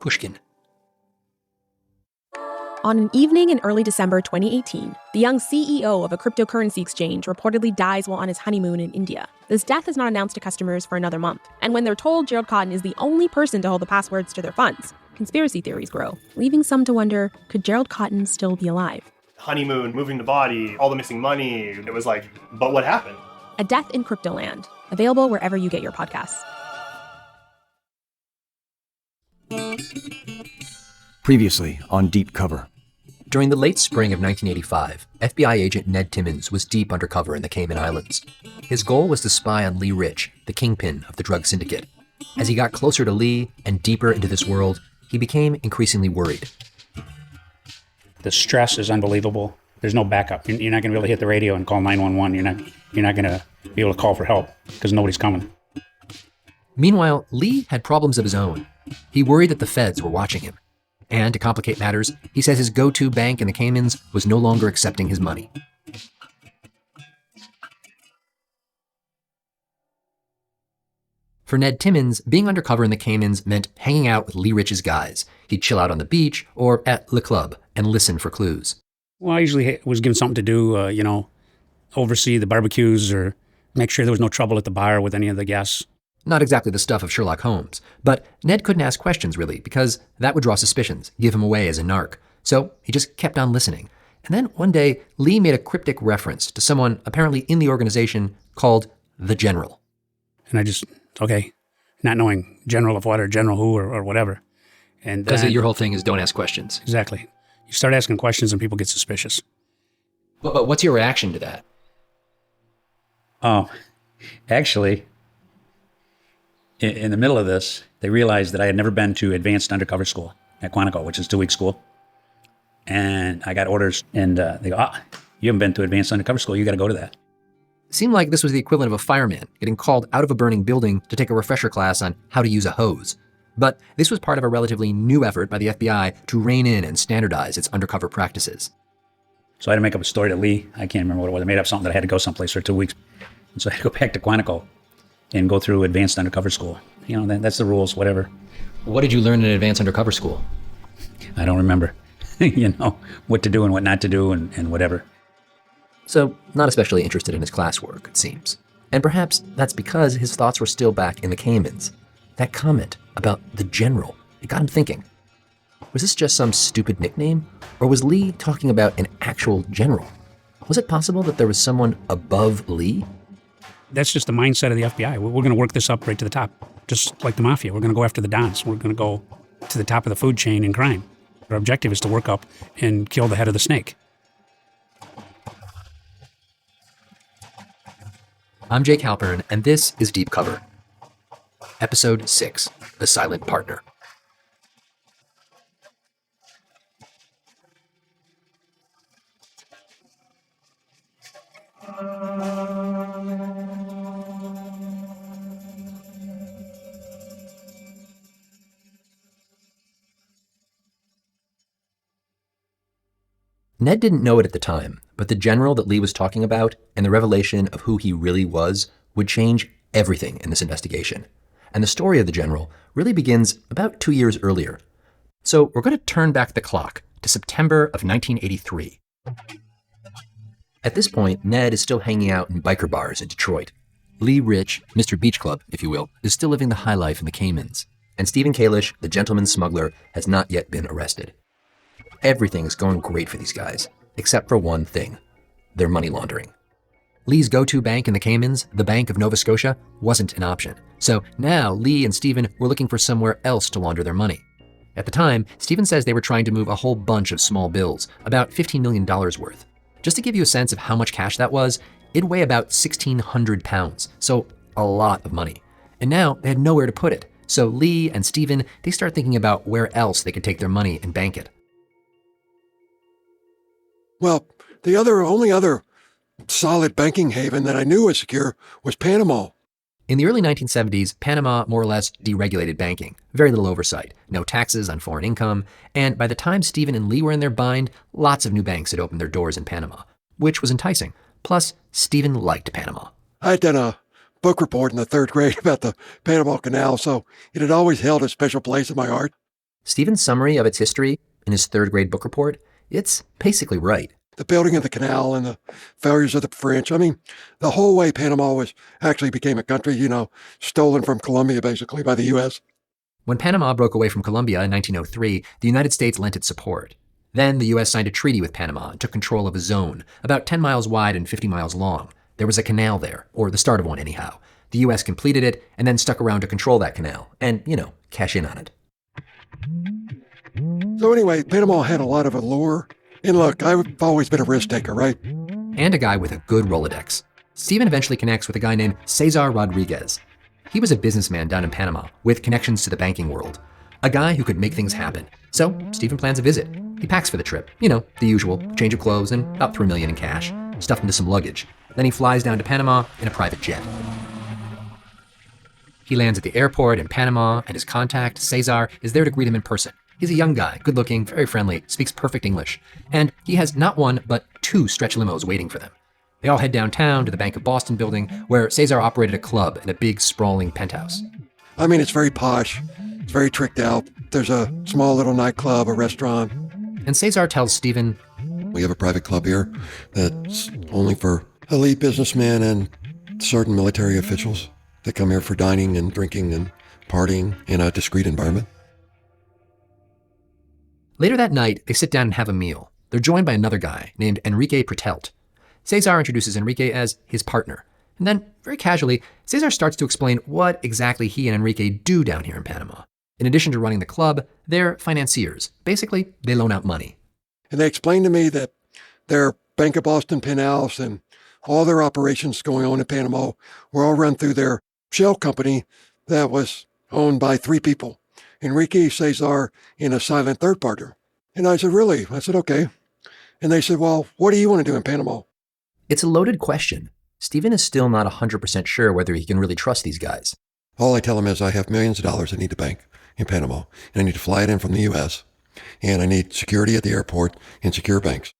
Pushkin. On an evening in early December 2018, the young CEO of a cryptocurrency exchange reportedly dies while on his honeymoon in India. This death is not announced to customers for another month, and when they're told Gerald Cotton is the only person to hold the passwords to their funds, conspiracy theories grow, leaving some to wonder, could Gerald Cotton still be alive? Honeymoon, moving the body, all the missing money. It was like, but what happened? A Death in Cryptoland, available wherever you get your podcasts. Previously on Deep Cover. During the late spring of 1985, FBI agent Ned Timmons was deep undercover in the Cayman Islands. His goal was to spy on Leigh Ritch, the kingpin of the drug syndicate. As he got closer to Leigh and deeper into this world, he became increasingly worried. The stress is unbelievable. There's no backup. You're not going to be able to hit the radio and call 911. You're not going to be able to call for help because nobody's coming. Meanwhile, Leigh had problems of his own. He worried that the feds were watching him. And to complicate matters, he says his go-to bank in the Caymans was no longer accepting his money. For Ned Timmons, being undercover in the Caymans meant hanging out with Leigh Ritch's guys. He'd chill out on the beach or at Le Club and listen for clues. Well, I usually was given something to do, oversee the barbecues or make sure there was no trouble at the bar with any of the guests. Not exactly the stuff of Sherlock Holmes, but Ned couldn't ask questions, really, because that would draw suspicions, give him away as a narc. So he just kept on listening. And then one day, Leigh made a cryptic reference to someone apparently in the organization called the General. And I just, not knowing general of what or general who or whatever. And because your whole thing is don't ask questions. Exactly. You start asking questions and people get suspicious. But what's your reaction to that? Oh, actually, in the middle of this, they realized that I had never been to advanced undercover school at Quantico, which is 2-week school. And I got orders, and they go, you haven't been to advanced undercover school, you got to go to that. It seemed like this was the equivalent of a fireman getting called out of a burning building to take a refresher class on how to use a hose. But this was part of a relatively new effort by the FBI to rein in and standardize its undercover practices. So I had to make up a story to Leigh. I can't remember what it was. I made up something that I had to go someplace for 2 weeks. And so I had to go back to Quantico and go through advanced undercover school. That's the rules, whatever. What did you learn in advanced undercover school? I don't remember. What to do and what not to do and whatever. So, not especially interested in his classwork, it seems. And perhaps that's because his thoughts were still back in the Caymans. That comment about the General, it got him thinking. Was this just some stupid nickname? Or was Leigh talking about an actual general? Was it possible that there was someone above Leigh? That's just the mindset of the FBI. We're going to work this up right to the top, just like the mafia. We're going to go after the dons. We're going to go to the top of the food chain in crime. Our objective is to work up and kill the head of the snake. I'm Jake Halpern, and this is Deep Cover. Episode 6, The Silent Partner. Ned didn't know it at the time, but the general that Leigh was talking about and the revelation of who he really was would change everything in this investigation. And the story of the general really begins about 2 years earlier. So we're going to turn back the clock to September of 1983. At this point, Ned is still hanging out in biker bars in Detroit. Leigh Ritch, Mr. Beach Club, if you will, is still living the high life in the Caymans. And Stephen Kalish, the gentleman smuggler, has not yet been arrested. Everything's going great for these guys, except for one thing: their money laundering. Leigh's go-to bank in the Caymans, the Bank of Nova Scotia, wasn't an option. So now Leigh and Stephen were looking for somewhere else to launder their money. At the time, Stephen says they were trying to move a whole bunch of small bills, about $15 million worth. Just to give you a sense of how much cash that was, it'd weigh about 1,600 pounds, so a lot of money. And now they had nowhere to put it. So Leigh and Stephen, they start thinking about where else they could take their money and bank it. Well, the only other solid banking haven that I knew was secure was Panama. In the early 1970s, Panama more or less deregulated banking. Very little oversight, no taxes on foreign income, and by the time Stephen and Leigh were in their bind, lots of new banks had opened their doors in Panama, which was enticing. Plus, Stephen liked Panama. I had done a book report in the 3rd grade about the Panama Canal, so it had always held a special place in my heart. Stephen's summary of its history in his third grade book report, it's basically right. The building of the canal and the failures of the French. I mean, the whole way Panama actually became a country, stolen from Colombia basically by the U.S. When Panama broke away from Colombia in 1903, the United States lent its support. Then the U.S. signed a treaty with Panama and took control of a zone, about 10 miles wide and 50 miles long. There was a canal there, or the start of one anyhow. The U.S. completed it and then stuck around to control that canal and, cash in on it. So anyway, Panama had a lot of allure. And look, I've always been a risk taker, right? And a guy with a good Rolodex. Stephen eventually connects with a guy named Cesar Rodriguez. He was a businessman down in Panama with connections to the banking world. A guy who could make things happen. So Stephen plans a visit. He packs for the trip. The usual, change of clothes and about $3 million in cash, stuffed into some luggage. Then he flies down to Panama in a private jet. He lands at the airport in Panama, and his contact, Cesar, is there to greet him in person. He's a young guy, good-looking, very friendly, speaks perfect English. And he has not one, but 2 stretch limos waiting for them. They all head downtown to the Bank of Boston building, where Cesar operated a club in a big, sprawling penthouse. I mean, it's very posh. It's very tricked out. There's a small little nightclub, a restaurant. And Cesar tells Stephen, we have a private club here that's only for elite businessmen and certain military officials that come here for dining and drinking and partying in a discreet environment. Later that night, they sit down and have a meal. They're joined by another guy named Enrique Pretelt. Cesar introduces Enrique as his partner. And then, very casually, Cesar starts to explain what exactly he and Enrique do down here in Panama. In addition to running the club, they're financiers. Basically, they loan out money. And they explained to me that their Bank of Boston penthouse and all their operations going on in Panama were all run through their shell company that was owned by 3 people. Enrique, Cesar, and a silent third partner. And I said, really? I said, okay. And they said, well, what do you want to do in Panama? It's a loaded question. Stephen is still not 100% sure whether he can really trust these guys. All I tell him is I have millions of dollars I need to bank in Panama, and I need to fly it in from the U.S., and I need security at the airport and secure banks.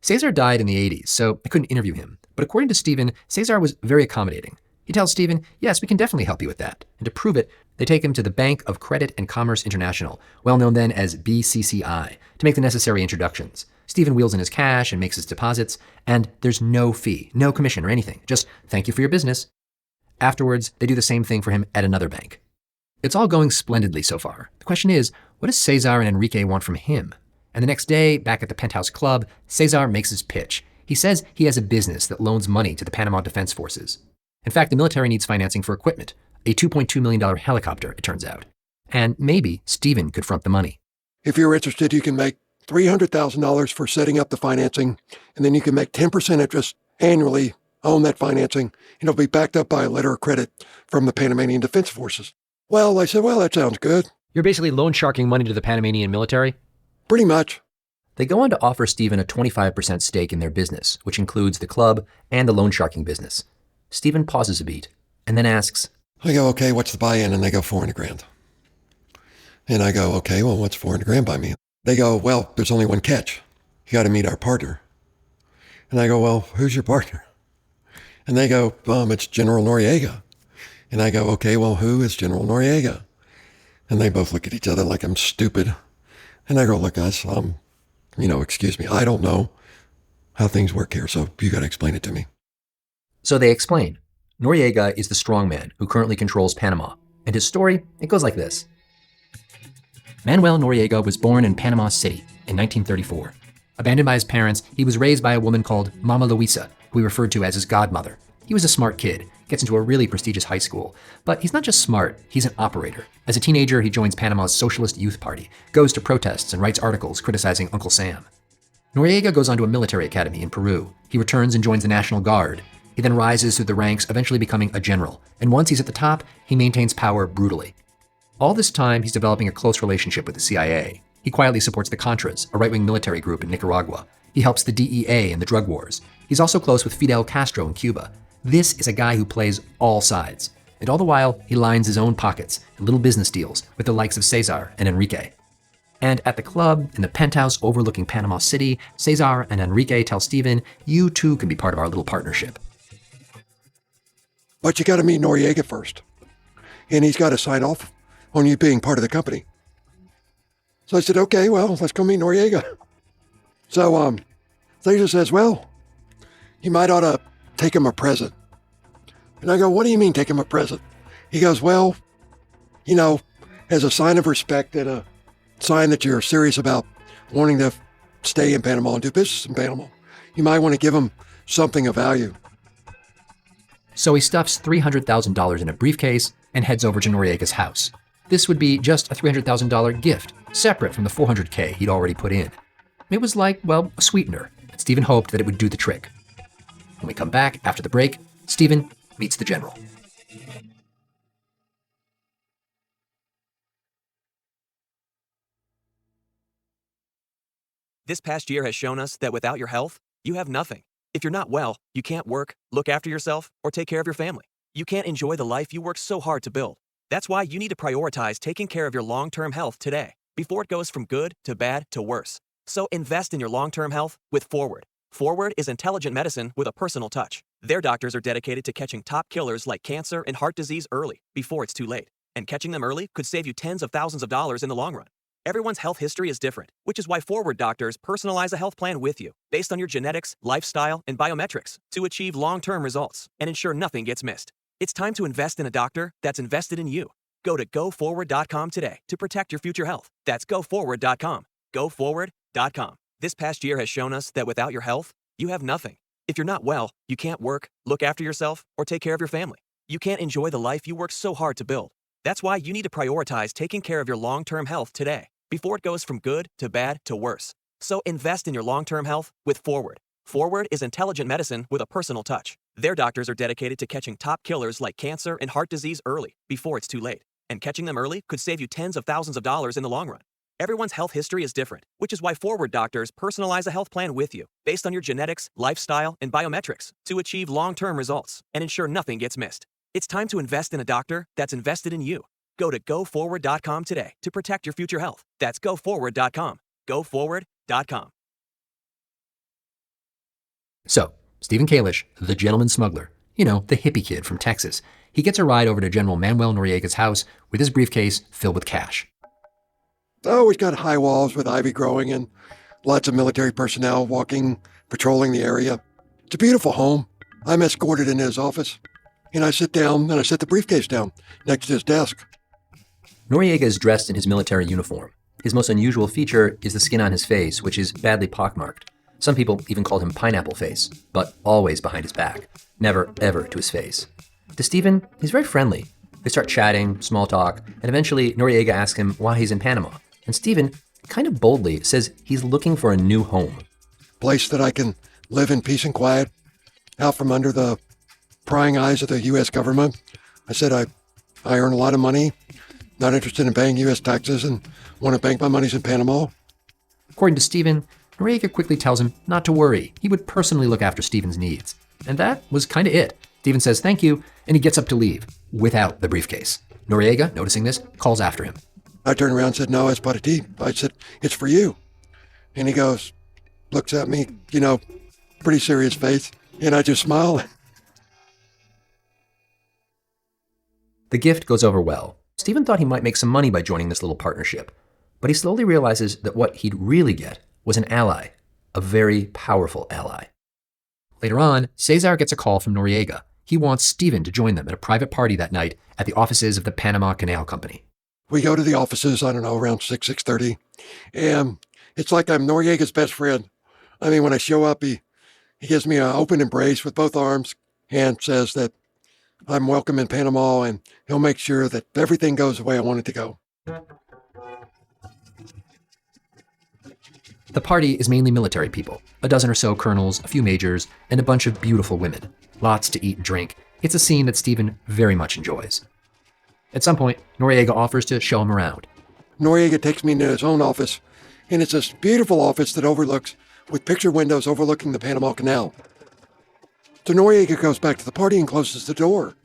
Cesar died in the 80s, so I couldn't interview him. But according to Stephen, Cesar was very accommodating. He tells Stephen, yes, we can definitely help you with that. And to prove it, they take him to the Bank of Credit and Commerce International, well known then as BCCI, to make the necessary introductions. Stephen wheels in his cash and makes his deposits, and there's no fee, no commission or anything. Just thank you for your business. Afterwards, they do the same thing for him at another bank. It's all going splendidly so far. The question is, what does Cesar and Enrique want from him? And the next day, back at the Penthouse Club, Cesar makes his pitch. He says he has a business that loans money to the Panama Defense Forces. In fact, the military needs financing for equipment, a $2.2 million helicopter, it turns out. And maybe Stephen could front the money. If you're interested, you can make $300,000 for setting up the financing, and then you can make 10% interest annually on that financing, and it'll be backed up by a letter of credit from the Panamanian Defense Forces. Well, I said, well, that sounds good. You're basically loan sharking money to the Panamanian military? Pretty much. They go on to offer Stephen a 25% stake in their business, which includes the club and the loan sharking business. Stephen pauses a beat and then asks, I go, okay, what's the buy-in? And they go, $400,000. And I go, okay, well, what's $400,000 by me? They go, well, there's only one catch. You got to meet our partner. And I go, well, who's your partner? And they go, it's General Noriega. And I go, okay, well, who is General Noriega? And they both look at each other like I'm stupid. And I go, look, guys, excuse me, I don't know how things work here, so you got to explain it to me. So they explain. Noriega is the strongman who currently controls Panama. And his story, it goes like this. Manuel Noriega was born in Panama City in 1934. Abandoned by his parents, he was raised by a woman called Mama Luisa, who he referred to as his godmother. He was a smart kid, gets into a really prestigious high school. But he's not just smart, he's an operator. As a teenager, he joins Panama's Socialist Youth Party, goes to protests and writes articles criticizing Uncle Sam. Noriega goes on to a military academy in Peru. He returns and joins the National Guard. He then rises through the ranks, eventually becoming a general. And once he's at the top, he maintains power brutally. All this time, he's developing a close relationship with the CIA. He quietly supports the Contras, a right-wing military group in Nicaragua. He helps the DEA in the drug wars. He's also close with Fidel Castro in Cuba. This is a guy who plays all sides. And all the while, he lines his own pockets in little business deals with the likes of Cesar and Enrique. And at the club, in the penthouse overlooking Panama City, Cesar and Enrique tell Stephen, you too can be part of our little partnership. But you got to meet Noriega first. And he's got to sign off on you being part of the company. So I said, okay, well, let's go meet Noriega. So Caesar says, well, you might ought to take him a present. And I go, what do you mean take him a present? He goes, well, as a sign of respect and a sign that you're serious about wanting to stay in Panama and do business in Panama, you might want to give him something of value. So he stuffs $300,000 in a briefcase and heads over to Noriega's house. This would be just a $300,000 gift, separate from the $400K he'd already put in. It was like, well, a sweetener, and Stephen hoped that it would do the trick. When we come back after the break, Stephen meets the general. This past year has shown us that without your health, you have nothing. If you're not well, you can't work, look after yourself, or take care of your family. You can't enjoy the life you worked so hard to build. That's why you need to prioritize taking care of your long-term health today, before it goes from good to bad to worse. So invest in your long-term health with Forward. Forward is intelligent medicine with a personal touch. Their doctors are dedicated to catching top killers like cancer and heart disease early, before it's too late. And catching them early could save you tens of thousands of dollars in the long run. Everyone's health history is different, which is why Forward doctors personalize a health plan with you, based on your genetics, lifestyle, and biometrics, to achieve long-term results and ensure nothing gets missed. It's time to invest in a doctor that's invested in you. Go to GoForward.com today to protect your future health. That's GoForward.com. GoForward.com. This past year has shown us that without your health, you have nothing. If you're not well, you can't work, look after yourself, or take care of your family. You can't enjoy the life you worked so hard to build. That's why you need to prioritize taking care of your long-term health today, before it goes from good to bad to worse. So invest in your long-term health with Forward. Forward is intelligent medicine with a personal touch. Their doctors are dedicated to catching top killers like cancer and heart disease early, before it's too late. And catching them early could save you tens of thousands of dollars in the long run. Everyone's health history is different, which is why Forward doctors personalize a health plan with you, based on your genetics, lifestyle, and biometrics, to achieve long-term results and ensure nothing gets missed. It's time to invest in a doctor that's invested in you. Go to GoForward.com today to protect your future health. That's GoForward.com. GoForward.com. So, Stephen Kalish, the gentleman smuggler, the hippie kid from Texas, he gets a ride over to General Manuel Noriega's house with his briefcase filled with cash. Oh, he's got high walls with ivy growing and lots of military personnel walking, patrolling the area. It's a beautiful home. I'm escorted into his office, and I sit down and I set the briefcase down next to his desk. Noriega is dressed in his military uniform. His most unusual feature is the skin on his face, which is badly pockmarked. Some people even called him Pineapple Face, but always behind his back, never, ever to his face. To Stephen, he's very friendly. They start chatting, small talk, and eventually Noriega asks him why he's in Panama. And Stephen, kind of boldly, says he's looking for a new home. Place that I can live in peace and quiet, out from under the prying eyes of the U.S. government. I said I earn a lot of money, not interested in paying U.S. taxes, and want to bank my monies in Panama. According to Stephen, Noriega quickly tells him not to worry. He would personally look after Stephen's needs. And that was kind of it. Stephen says thank you, and he gets up to leave, without the briefcase. Noriega, noticing this, calls after him. I turned around and said, no, it's pas de. I said, it's for you. And he goes, looks at me, pretty serious face, and I just smile. The gift goes over well. Stephen thought he might make some money by joining this little partnership, but he slowly realizes that what he'd really get was an ally, a very powerful ally. Later on, Cesar gets a call from Noriega. He wants Stephen to join them at a private party that night at the offices of the Panama Canal Company. We go to the offices, I don't know, around 6:30, and it's like I'm Noriega's best friend. I mean, when I show up, he gives me an open embrace with both arms and says that I'm welcome in Panama, and he'll make sure that everything goes the way I want it to go. The party is mainly military people, a dozen or so colonels, a few majors, and a bunch of beautiful women. Lots to eat and drink. It's a scene that Stephen very much enjoys. At some point, Noriega offers to show him around. Noriega takes me into his own office, and it's this beautiful office that overlooks, with picture windows overlooking the Panama Canal. So Noriega goes back to the party and closes the door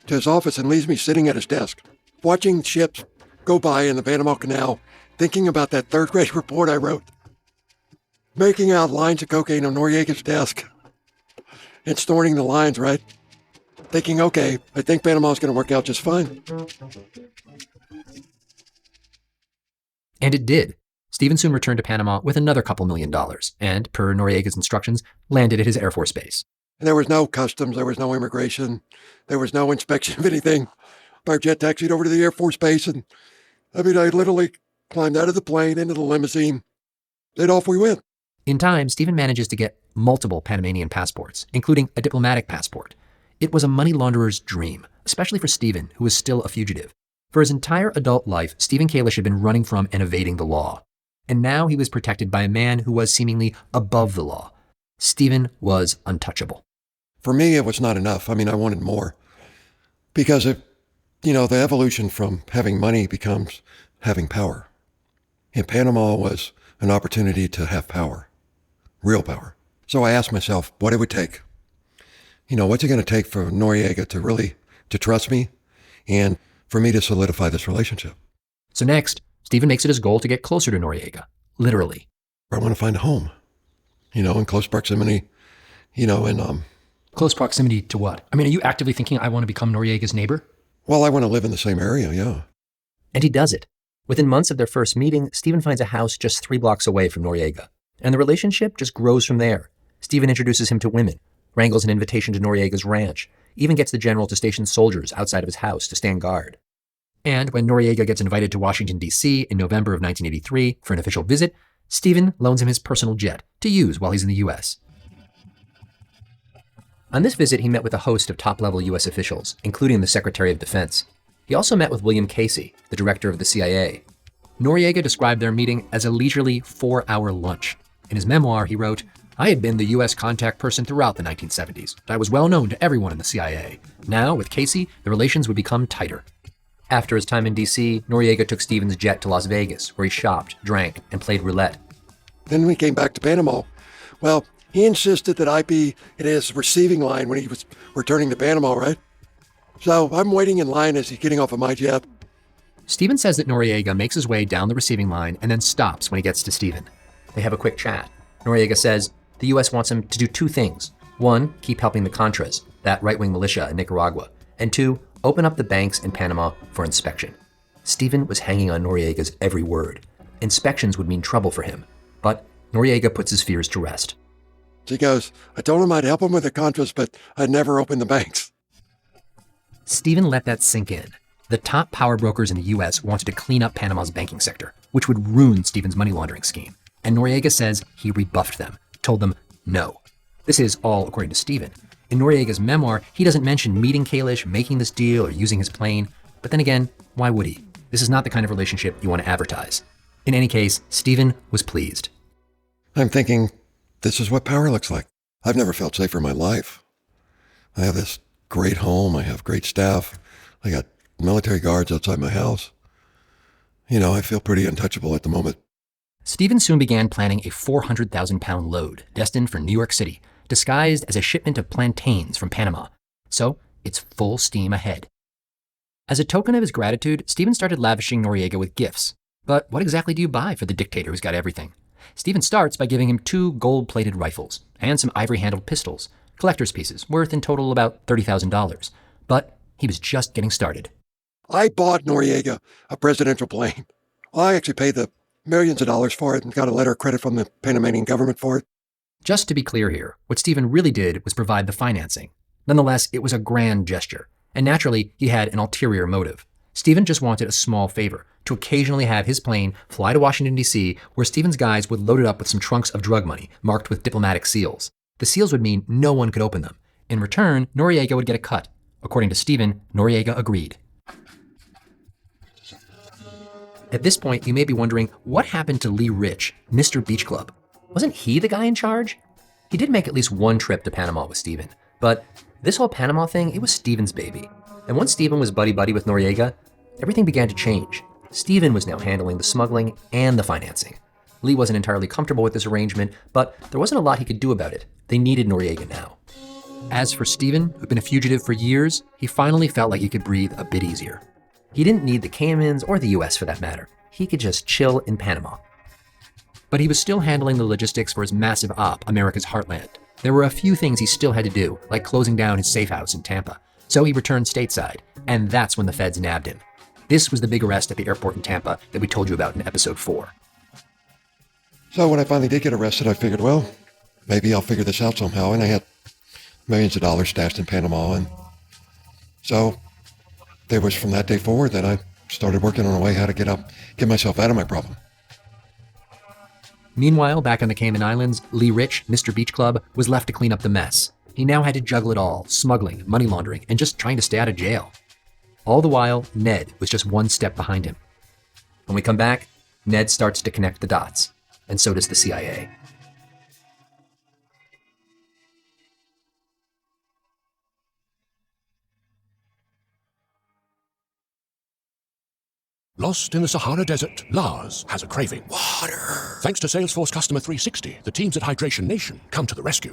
to his office and leaves me sitting at his desk, watching ships go by in the Panama Canal, thinking about that third-grade report I wrote, making out lines of cocaine on Noriega's desk, and snorting the lines, right? Thinking, okay, I think Panama's going to work out just fine. And it did. Stephen soon returned to Panama with another couple $1,000,000 and, per Noriega's instructions, landed at his Air Force base. There was no customs, there was no immigration, there was no inspection of anything. Our jet taxied over to the Air Force base, and I literally climbed out of the plane into the limousine, and off we went. In time, Stephen manages to get multiple Panamanian passports, including a diplomatic passport. It was a money launderer's dream, especially for Stephen, who was still a fugitive. For his entire adult life, Stephen Kalish had been running from and evading the law. And now he was protected by a man who was seemingly above the law. Stephen was untouchable. For me, it was not enough. I wanted more. Because the evolution from having money becomes having power. And Panama was an opportunity to have power, real power. So I asked myself what it would take. What's it going to take for Noriega to trust me and for me to solidify this relationship? So next, Stephen makes it his goal to get closer to Noriega, literally. I want to find a home, in close proximity, Close proximity to what? Are you actively thinking I want to become Noriega's neighbor? Well, I want to live in the same area, yeah. And he does it. Within months of their first meeting, Stephen finds a house just 3 blocks away from Noriega. And the relationship just grows from there. Stephen introduces him to women, wrangles an invitation to Noriega's ranch, even gets the general to station soldiers outside of his house to stand guard. And when Noriega gets invited to Washington, D.C. in November of 1983 for an official visit, Stephen loans him his personal jet to use while he's in the U.S. On this visit, he met with a host of top-level U.S. officials, including the Secretary of Defense. He also met with William Casey, the director of the CIA. Noriega described their meeting as a leisurely 4-hour lunch. In his memoir, he wrote, "I had been the U.S. contact person throughout the 1970s. I was well known to everyone in the CIA. Now, with Casey, the relations would become tighter." After his time in D.C., Noriega took Stephen's jet to Las Vegas, where he shopped, drank, and played roulette. Then we came back to Panama. Well, he insisted that I be at his receiving line when he was returning to Panama, right? So I'm waiting in line as he's getting off of my jet. Stephen says that Noriega makes his way down the receiving line and then stops when he gets to Stephen. They have a quick chat. Noriega says the U.S. wants him to do 2 things. 1, keep helping the Contras, that right-wing militia in Nicaragua. And 2, open up the banks in Panama for inspection. Stephen was hanging on Noriega's every word. Inspections would mean trouble for him. But Noriega puts his fears to rest. He goes, I told him I'd help him with the Contras, but I'd never open the banks. Stephen let that sink in. The top power brokers in the U.S. wanted to clean up Panama's banking sector, which would ruin Stephen's money laundering scheme. And Noriega says he rebuffed them, told them no. This is all according to Stephen. In Noriega's memoir, he doesn't mention meeting Kalish, making this deal, or using his plane. But then again, why would he? This is not the kind of relationship you want to advertise. In any case, Stephen was pleased. I'm thinking, this is what power looks like. I've never felt safer in my life. I have this great home. I have great staff. I got military guards outside my house. I feel pretty untouchable at the moment. Stephen soon began planning a 400,000-pound load destined for New York City, disguised as a shipment of plantains from Panama. So it's full steam ahead. As a token of his gratitude, Stephen started lavishing Noriega with gifts. But what exactly do you buy for the dictator who's got everything? Stephen starts by giving him 2 gold-plated rifles and some ivory-handled pistols, collector's pieces worth in total about $30,000. But he was just getting started. I bought Noriega a presidential plane. I actually paid the millions of dollars for it and got a letter of credit from the Panamanian government for it. Just to be clear here, what Stephen really did was provide the financing. Nonetheless, it was a grand gesture, and naturally, he had an ulterior motive. Stephen just wanted a small favor, to occasionally have his plane fly to Washington, D.C., where Stephen's guys would load it up with some trunks of drug money marked with diplomatic seals. The seals would mean no one could open them. In return, Noriega would get a cut. According to Stephen, Noriega agreed. At this point, you may be wondering, what happened to Leigh Ritch, Mr. Beach Club? Wasn't he the guy in charge? He did make at least one trip to Panama with Stephen, but this whole Panama thing, it was Stephen's baby. And once Stephen was buddy-buddy with Noriega, everything began to change. Stephen was now handling the smuggling and the financing. Leigh wasn't entirely comfortable with this arrangement, but there wasn't a lot he could do about it. They needed Noriega now. As for Stephen, who'd been a fugitive for years, he finally felt like he could breathe a bit easier. He didn't need the Caymans or the US for that matter. He could just chill in Panama. But he was still handling the logistics for his massive op, America's Heartland. There were a few things he still had to do, like closing down his safe house in Tampa. So he returned stateside, and that's when the feds nabbed him. This was the big arrest at the airport in Tampa that we told you about in episode 4. So when I finally did get arrested, I figured, well, maybe I'll figure this out somehow. And I had millions of dollars stashed in Panama. And so it was from that day forward that I started working on a way how to get myself out of my problem. Meanwhile, back on the Cayman Islands, Leigh Ritch, Mr. Beach Club, was left to clean up the mess. He now had to juggle it all, smuggling, money laundering, and just trying to stay out of jail. All the while, Ned was just one step behind him. When we come back, Ned starts to connect the dots, and so does the CIA. Lost in the Sahara Desert, Lars has a craving. Water! Thanks to Salesforce Customer 360, the teams at Hydration Nation come to the rescue.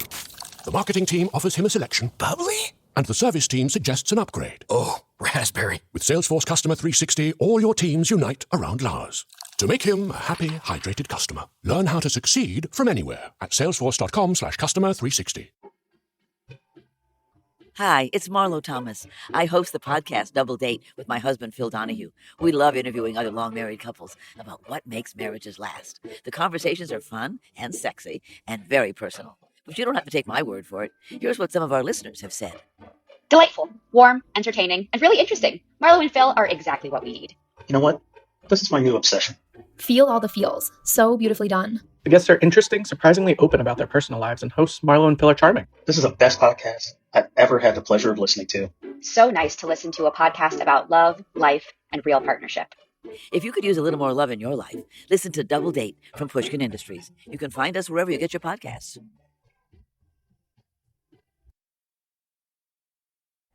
The marketing team offers him a selection. Bubbly? And the service team suggests an upgrade. Oh, raspberry. With Salesforce Customer 360, all your teams unite around Lars to make him a happy, hydrated customer. Learn how to succeed from anywhere at salesforce.com/customer360. Hi, it's Marlo Thomas. I host the podcast Double Date with my husband, Phil Donahue. We love interviewing other long-married couples about what makes marriages last. The conversations are fun and sexy and very personal. But you don't have to take my word for it. Here's what some of our listeners have said. Delightful, warm, entertaining, and really interesting. Marlo and Phil are exactly what we need. You know what? This is my new obsession. Feel all the feels. So beautifully done. The guests are interesting, surprisingly open about their personal lives, and hosts Marlo and Phil are charming. This is the best podcast I've ever had the pleasure of listening to. So nice to listen to a podcast about love, life, and real partnership. If you could use a little more love in your life, listen to Double Date from Pushkin Industries. You can find us wherever you get your podcasts.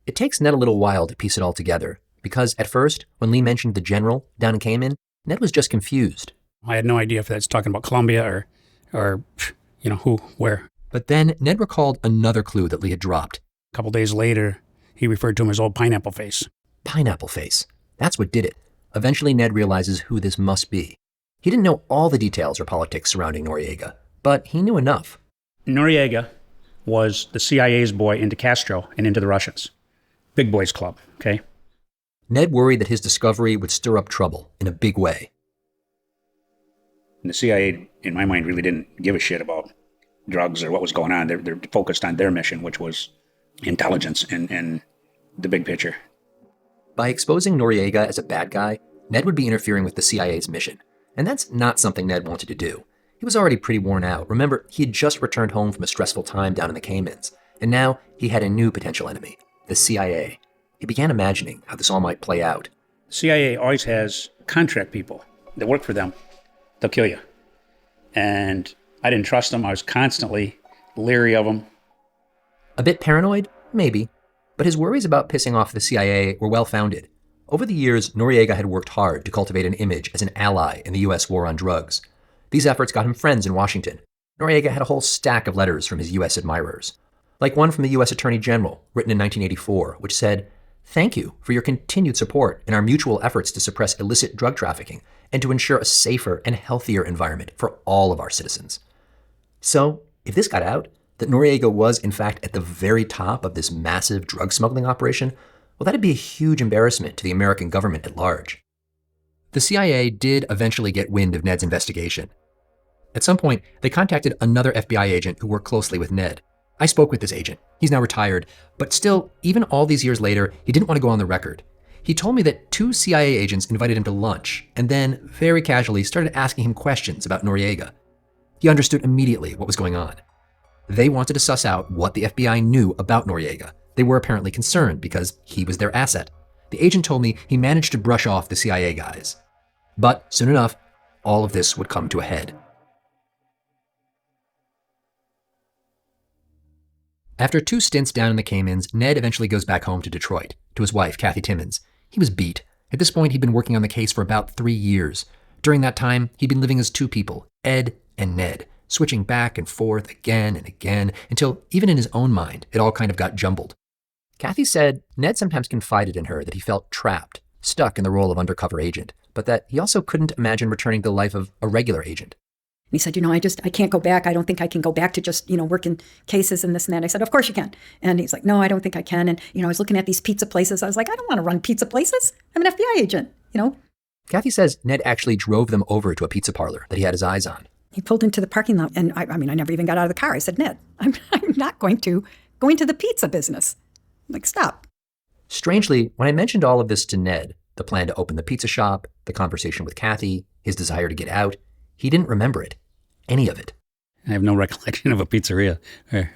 It takes Ned a little while to piece it all together, because at first, when Leigh mentioned the general down in Cayman, Ned was just confused. I had no idea if that's talking about Colombia or who, where. But then Ned recalled another clue that Leigh had dropped. A couple days later, he referred to him as old Pineapple Face. Pineapple Face. That's what did it. Eventually, Ned realizes who this must be. He didn't know all the details or politics surrounding Noriega, but he knew enough. Noriega was the CIA's boy into Castro and into the Russians. Big boys club, okay? Ned worried that his discovery would stir up trouble in a big way. And the CIA, in my mind, really didn't give a shit about drugs or what was going on. They're focused on their mission, which was intelligence and the big picture. By exposing Noriega as a bad guy, Ned would be interfering with the CIA's mission. And that's not something Ned wanted to do. He was already pretty worn out. Remember, he had just returned home from a stressful time down in the Caymans. And now he had a new potential enemy, the CIA. He began imagining how this all might play out. CIA always has contract people that work for them. They'll kill you. And I didn't trust them. I was constantly leery of them. A bit paranoid? Maybe. But his worries about pissing off the CIA were well-founded. Over the years, Noriega had worked hard to cultivate an image as an ally in the U.S. war on drugs. These efforts got him friends in Washington. Noriega had a whole stack of letters from his U.S. admirers, like one from the U.S. Attorney General, written in 1984, which said, "Thank you for your continued support in our mutual efforts to suppress illicit drug trafficking and to ensure a safer and healthier environment for all of our citizens." So, if this got out, that Noriega was in fact at the very top of this massive drug smuggling operation, well, that'd be a huge embarrassment to the American government at large. The CIA did eventually get wind of Ned's investigation. At some point, they contacted another FBI agent who worked closely with Ned. I spoke with this agent. He's now retired, but still, even all these years later, he didn't want to go on the record. He told me that 2 CIA agents invited him to lunch and then, very casually, started asking him questions about Noriega. He understood immediately what was going on. They wanted to suss out what the FBI knew about Noriega. They were apparently concerned because he was their asset. The agent told me he managed to brush off the CIA guys. But soon enough, all of this would come to a head. After 2 stints down in the Caymans, Ned eventually goes back home to Detroit, to his wife, Kathy Timmons. He was beat. At this point, he'd been working on the case for about 3 years. During that time, he'd been living as 2 people, Ed and Ned, switching back and forth again and again, until even in his own mind, it all kind of got jumbled. Kathy said Ned sometimes confided in her that he felt trapped, stuck in the role of undercover agent, but that he also couldn't imagine returning to the life of a regular agent. He said, I can't go back. I don't think I can go back to just, working cases and this and that. I said, of course you can. And he's like, no, I don't think I can. And, I was looking at these pizza places. I was like, I don't want to run pizza places. I'm an FBI agent. Kathy says Ned actually drove them over to a pizza parlor that he had his eyes on. He pulled into the parking lot, and I never even got out of the car. I said, Ned, I'm not going to go into the pizza business. I'm like, stop. Strangely, when I mentioned all of this to Ned, the plan to open the pizza shop, the conversation with Kathy, his desire to get out, he didn't remember it. Any of it. I have no recollection of a pizzeria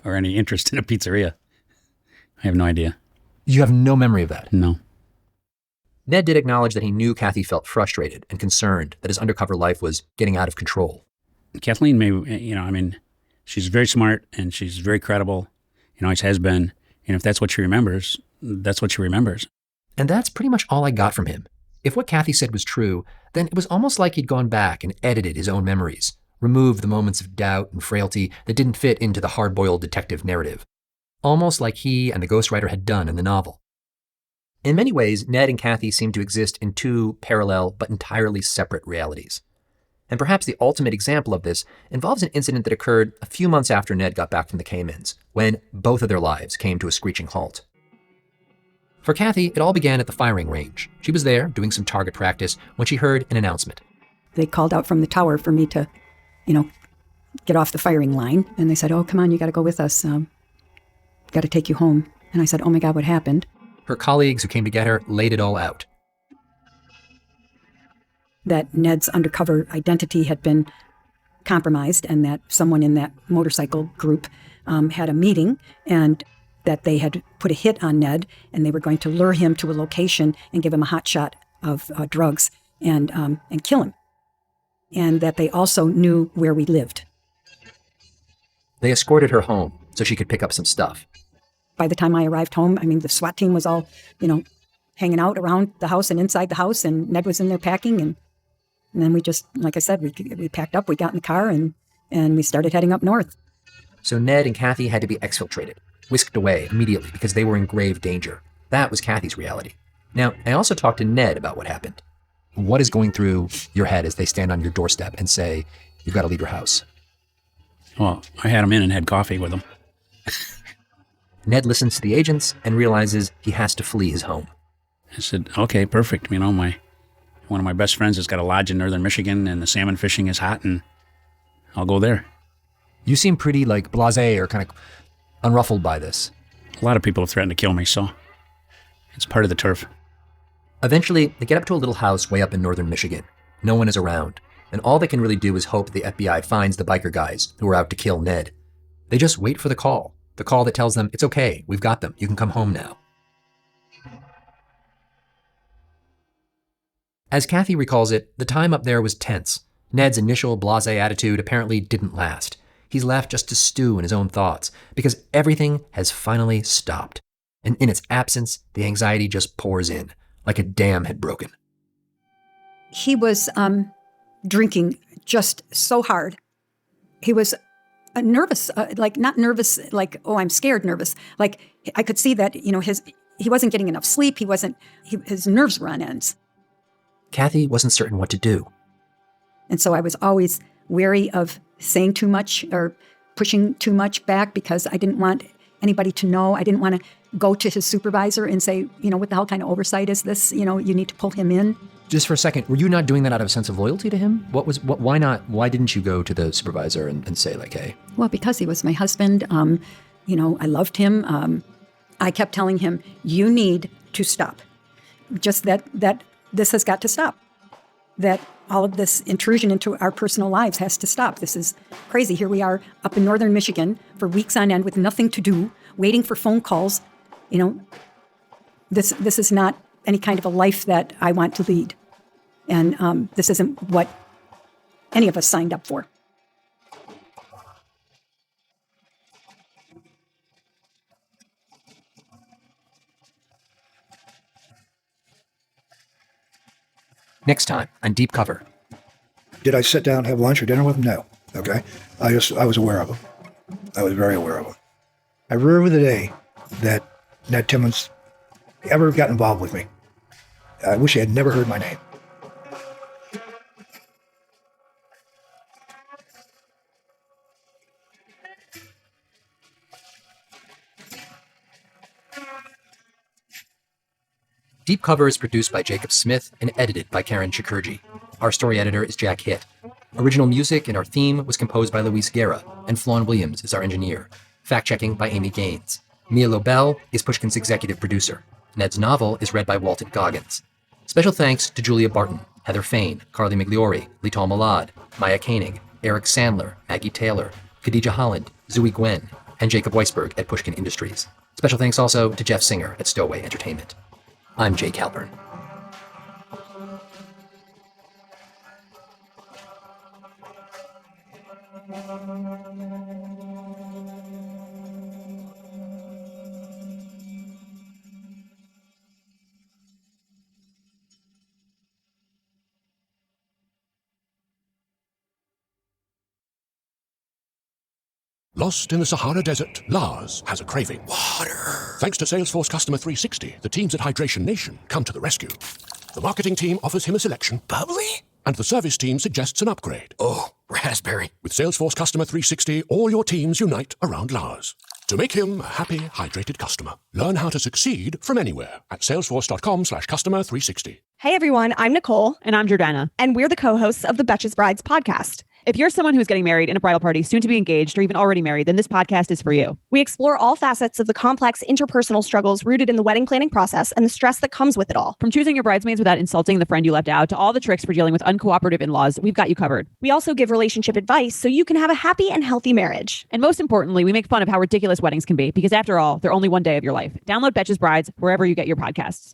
or any interest in a pizzeria. I have no idea. You have no memory of that? No. Ned did acknowledge that he knew Kathy felt frustrated and concerned that his undercover life was getting out of control. Kathleen she's very smart and she's very credible, always has been. If that's what she remembers, that's what she remembers. And that's pretty much all I got from him. If what Kathy said was true, then it was almost like he'd gone back and edited his own memories, removed the moments of doubt and frailty that didn't fit into the hard-boiled detective narrative. Almost like he and the ghostwriter had done in the novel. In many ways, Ned and Kathy seem to exist in two parallel but entirely separate realities. And perhaps the ultimate example of this involves an incident that occurred a few months after Ned got back from the Caymans, when both of their lives came to a screeching halt. For Kathy, it all began at the firing range. She was there doing some target practice when she heard an announcement. They called out from the tower for me to, get off the firing line. And they said, oh, come on, you got to go with us. Got to take you home. And I said, oh my God, what happened? Her colleagues who came to get her laid it all out. That Ned's undercover identity had been compromised and that someone in that motorcycle group had a meeting and that they had put a hit on Ned and they were going to lure him to a location and give him a hot shot of drugs and kill him. And that they also knew where we lived. They escorted her home so she could pick up some stuff. By the time I arrived home, the SWAT team was all, hanging out around the house and inside the house, and Ned was in there packing. And then we just, like I said, we packed up, we got in the car, and we started heading up north. So Ned and Kathy had to be exfiltrated, whisked away immediately because they were in grave danger. That was Kathy's reality. Now, I also talked to Ned about what happened. What is going through your head as they stand on your doorstep and say, you've got to leave your house? Well, I had him in and had coffee with him. Ned listens to the agents and realizes he has to flee his home. I said, okay, perfect. One of my best friends has got a lodge in northern Michigan and the salmon fishing is hot and I'll go there. You seem pretty blasé or kind of unruffled by this. A lot of people have threatened to kill me, so it's part of the turf. Eventually, they get up to a little house way up in northern Michigan. No one is around, and all they can really do is hope the FBI finds the biker guys who are out to kill Ned. They just wait for the call that tells them, it's okay, we've got them, you can come home now. As Kathy recalls it, the time up there was tense. Ned's initial blasé attitude apparently didn't last. He's left just to stew in his own thoughts, because everything has finally stopped. And in its absence, the anxiety just pours in, like a dam had broken. He was drinking just so hard. He was nervous, not nervous, oh, I'm scared nervous. I could see that, he wasn't getting enough sleep. His nerves were on ends. Kathy wasn't certain what to do. And so I was always wary of saying too much or pushing too much back because I didn't want anybody to know. I didn't want to go to his supervisor and say, what the hell kind of oversight is this? You need to pull him in. Just for a second, were you not doing that out of a sense of loyalty to him? Why not? Why didn't you go to the supervisor and say hey? Well, because he was my husband. I loved him. I kept telling him, you need to stop. Just that this has got to stop. That all of this intrusion into our personal lives has to stop. This is crazy. Here we are up in northern Michigan for weeks on end with nothing to do, waiting for phone calls. This is not any kind of a life that I want to lead. And this isn't what any of us signed up for. Next time on Deep Cover. Did I sit down and have lunch or dinner with him? No. Okay. I was aware of him. I was very aware of him. I remember the day that Ned Timmons ever got involved with me. I wish he had never heard my name. Deep Cover is produced by Jacob Smith and edited by Karen Chakurji. Our story editor is Jack Hitt. Original music and our theme was composed by Luis Guerra, and Flawn Williams is our engineer. Fact-checking by Amy Gaines. Mia Lobel is Pushkin's executive producer. Ned's novel is read by Walton Goggins. Special thanks to Julia Barton, Heather Fain, Carly Migliori, Lital Malad, Maya Koenig, Eric Sandler, Maggie Taylor, Khadija Holland, Zooey Gwen, and Jacob Weisberg at Pushkin Industries. Special thanks also to Jeff Singer at Stowaway Entertainment. I'm Jake Halpern. Lost in the Sahara Desert, Lars has a craving. Water! Thanks to Salesforce Customer 360, the teams at Hydration Nation come to the rescue. The marketing team offers him a selection. Bubbly? And the service team suggests an upgrade. Oh, raspberry. With Salesforce Customer 360, all your teams unite around Lars. To make him a happy, hydrated customer. Learn how to succeed from anywhere at salesforce.com/customer360. Hey everyone, I'm Nicole. And I'm Jordana. And we're the co-hosts of the Betches Brides podcast. If you're someone who's getting married in a bridal party, soon to be engaged, or even already married, then this podcast is for you. We explore all facets of the complex interpersonal struggles rooted in the wedding planning process and the stress that comes with it all. From choosing your bridesmaids without insulting the friend you left out to all the tricks for dealing with uncooperative in-laws, we've got you covered. We also give relationship advice so you can have a happy and healthy marriage. And most importantly, we make fun of how ridiculous weddings can be, because after all, they're only one day of your life. Download Betches Brides wherever you get your podcasts.